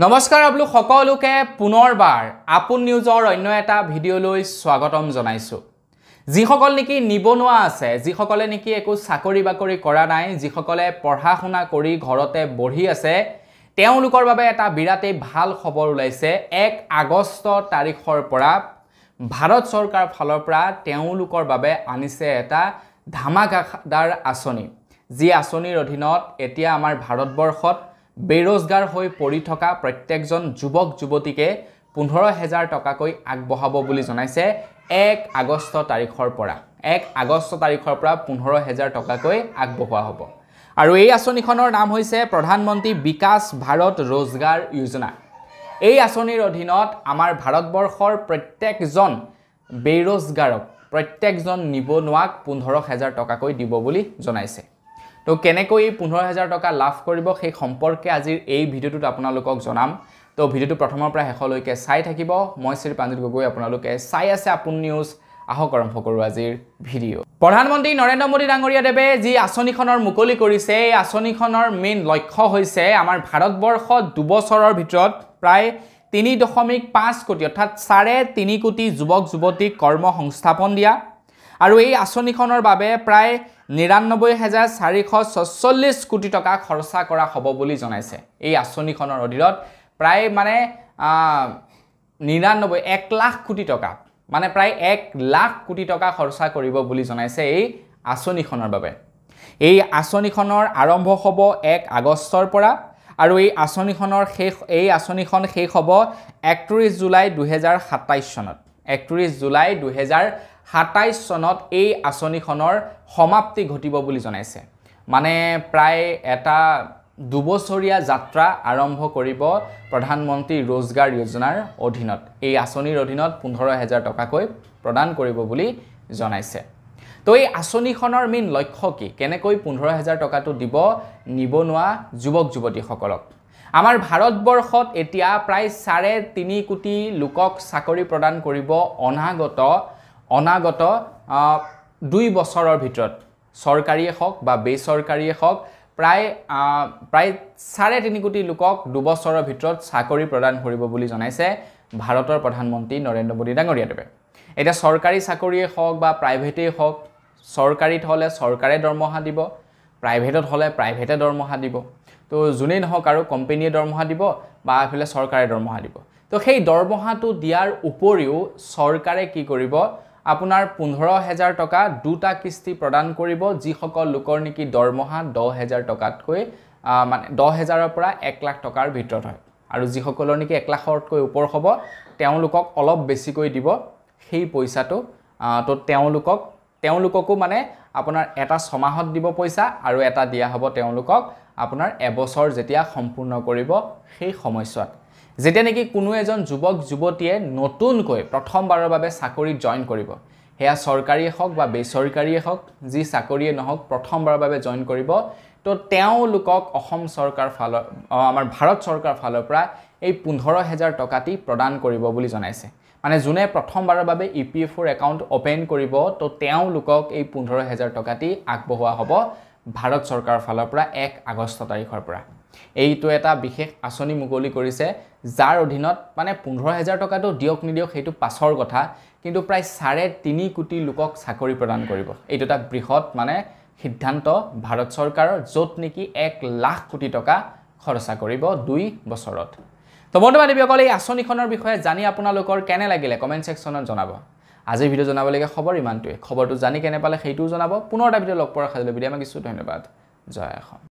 নমস্কাৰ আপোনালোক সকলোকে পুনৰবাৰ আপোন নিউজৰ অন্য এটা ভিডিঅ'লৈ স্বাগতম জনাইছো যিসকল নেকি নিবনুৱা আছে যিসকলে নেকি একো চাকৰি বাকৰি কৰা নাই যিসকলে পঢ়া শুনা কৰি ঘৰতে বহি আছে তেওঁলোকৰ বাবে এটা বিৰাটেই ভাল খবৰ ওলাইছে 1 আগষ্ট তাৰিখৰ পৰা ভাৰত চৰকাৰ ফালৰ পৰা তেওঁলোকৰ বাবে আনিছে এটা ধামাকাদাৰ আঁচনি যি আঁচনিৰ অধীনত এতিয়া আমাৰ ভাৰতবৰ্ষত বেৰোজগাৰ হৈ পৰি থকা প্ৰত্যেকজন যুৱক যুৱতীকে 15000 টকাকৈ আগবঢ়াব বুলি জনাইছে 1 আগষ্ট তাৰিখৰ পৰা 1 আগষ্ট তাৰিখৰ পৰা 15000 টকাকৈ আগবঢ়োৱা হ'ব আৰু এই আঁচনিখনৰ নাম হৈছে প্ৰধানমন্ত্ৰী বিকাশ ভাৰত रोजगार योजना এই আঁচনিৰ অধীনত আমাৰ ভাৰতবৰ্ষৰ প্ৰত্যেকজন বেৰোজগাৰক প্ৰত্যেকজন নিবনুৱাক 15000 টকাকৈ দিব বুলি জনাইছে তো কেনেকৈ 15000 টকা লাভ কৰিব সেই সম্পৰ্কে আজিৰ এই ভিডিঅ'টোত আপোনালোকক জনাম তো ভিডিঅ'টো প্ৰথমৰ পৰা শেষলৈকে চাই থাকিব মই শ্ৰী পাঞ্জিত গগৈ আপোনালোকে চাই আছে আপোন নিউজ আহক আৰম্ভ কৰোঁ আজিৰ ভিডিঅ' প্ৰধানমন্ত্ৰী নৰেন্দ্ৰ মোদী ডাঙৰীয়া দেৱে যি আঁচনিখনৰ মুকলি কৰিছে এই আঁচনিখনৰ মেইন লক্ষ্য হৈছে আমাৰ ভাৰতবৰ্ষত 2 বছৰৰ ভিতৰত প্ৰায় 3.5 কোটি অৰ্থাৎ 3.5 কোটি যুৱক যুৱতীক কৰ্ম সংস্থাপন দিয়া আৰু এই আঁচনিখনৰ বাবে প্ৰায় 99444 কোটি টকা খৰচা কৰা হ'ব বুলি জনাইছে এই আঁচনিখনৰ অধীনত প্ৰায় মানে 1 লাখ কোটি টকা মানে প্ৰায় 1 লাখ কোটি টকা খৰচা কৰিব বুলি জনাইছে এই আঁচনিখনৰ বাবে এই আঁচনিখনৰ আৰম্ভ হ'ব 1 আগষ্টৰ পৰা আৰু এই আঁচনিখন শেষ হ'ব 31 জুলাই 2027 চনত 31 জুলাই 2027 চনত এই আঁচনিখনৰ সমাপ্তি ঘটিব বুলি জনাইছে মানে প্ৰায় এটা 2 বছৰীয়া যাত্ৰা আৰম্ভ কৰিব প্ৰধানমন্ত্ৰী रोजगार योजनाৰ অধীনত এই আঁচনিৰ অধীনত 15000 টকাকৈ প্ৰদান কৰিব বুলি জনাইছে তো এই আঁচনিখনৰ মেইন লক্ষ্য কি কেনেকৈ 15000 টকাটো দিব নিবনুৱা যুৱক যুৱতীসকলক আমাৰ ভাৰতবৰ্ষত এতিয়া প্ৰায় 3.5 কোটি লোকক চাকৰি প্ৰদান কৰিব অনাগত 2 বছৰৰ ভিতৰত চৰকাৰীয়ে হওক বা বেচৰকাৰীয়ে হওক প্ৰায় 3.5 কোটি লোকক 2 বছৰৰ ভিতৰত চাকৰি প্ৰদান কৰিব বুলি জনাইছে ভাৰতৰ প্ৰধানমন্ত্ৰী নৰেন্দ্ৰ মোদী ডাঙৰীয়া দেৱে এটা চৰকাৰী চাকৰিয়ে হওক বা প্ৰাইভেটেই হওক চৰকাৰীত হলে চৰকাৰে দৰমহা দিব প্ৰাইভেটত হলে প্ৰাইভেটে দৰমহা দিব তো জুনেই নহওক আৰু কোম্পানীয়ে দৰমহা দিব বা এফালে চৰকাৰে দৰমহা দিব তো সেই দৰমহাটো দিয়াৰ উপৰিও চৰকাৰে কি কৰিব আপোনাৰ 15000 টকা দুটা কিস্তি প্ৰদান কৰিব যিসকল লোকৰ নেকি দৰমহা 10000 টকাতকৈ মানে 10000ৰ পৰা 1 লাখ টকাৰ ভিতৰত হয় আৰু যিসকলৰ নেকি 1 লাখতকৈ ওপৰ হ'ব তেওঁলোকক অলপ বেছিকৈ দিব সেই পইচাটো তো তেওঁলোককো মানে আপোনাৰ এটা ছমাহত দিব পইচা আৰু এটা দিয়া হ'ব তেওঁলোকক আপোনাৰ এবছৰ যেতিয়া সম্পূৰ্ণ কৰিব সেই সময়ছোৱাত যেতিয়া নেকি কোনো এজন যুৱক যুৱতীয়ে নতুনকৈ প্ৰথমবাৰৰ বাবে চাকৰিত জয়েন কৰিব হেয়া চৰকাৰীয়ে হওক বা বেচৰকাৰীয়ে হওক যি চাকৰিয়ে নহওক প্ৰথমবাৰৰ বাবে জয়েন কৰিব তো তেওঁলোকক অসম চৰকাৰ ফালৰ আমাৰ ভাৰত চৰকাৰ ফালৰ পৰা এই 15000 টকাটি প্ৰদান কৰিব বুলি জনাইছে মানে যোনে প্ৰথমবাৰৰ বাবে ইপিএফৰ একাউণ্ট ওপেন কৰিব তো তেওঁলোকক এই 15000 টকাটি আগবঢ়োৱা হ'ব ভাৰত চৰকাৰ ফালৰ পৰা 1 আগষ্ট তাৰিখৰ পৰা এইটো এটা বিশেষ আঁচনি মুকলি কৰিছে যাৰ অধীনত মানে 15000 টকাটো দিয়ক নিদিয়ক সেইটো পাছৰ কথা কিন্তু প্ৰায় 3.5 কোটি লোকক চাকৰি প্ৰদান কৰিব এইটো এটা বৃহৎ মানে সিদ্ধান্ত ভাৰত চৰকাৰৰ য'ত নেকি 1 লাখ কোটি টকা খৰচা কৰিব 2 বছৰত তো বন্ধু-বান্ধৱীসকল এই আঁচনিখনৰ বিষয়ে জানি আপোনালোকৰ কেনে লাগিলে কমেন্ট সেকশনত জনাব আজিৰ ভিডিঅ' জনাবলগীয়া খবৰ ইমানটোৱে খবৰটো জানি কেনে পালে সেইটোও জনাব পুনৰ এটা ভিডিঅ' লগ পোৱাৰ খালৈ বিদায় মাগিছো ধন্যবাদ জয় অসম।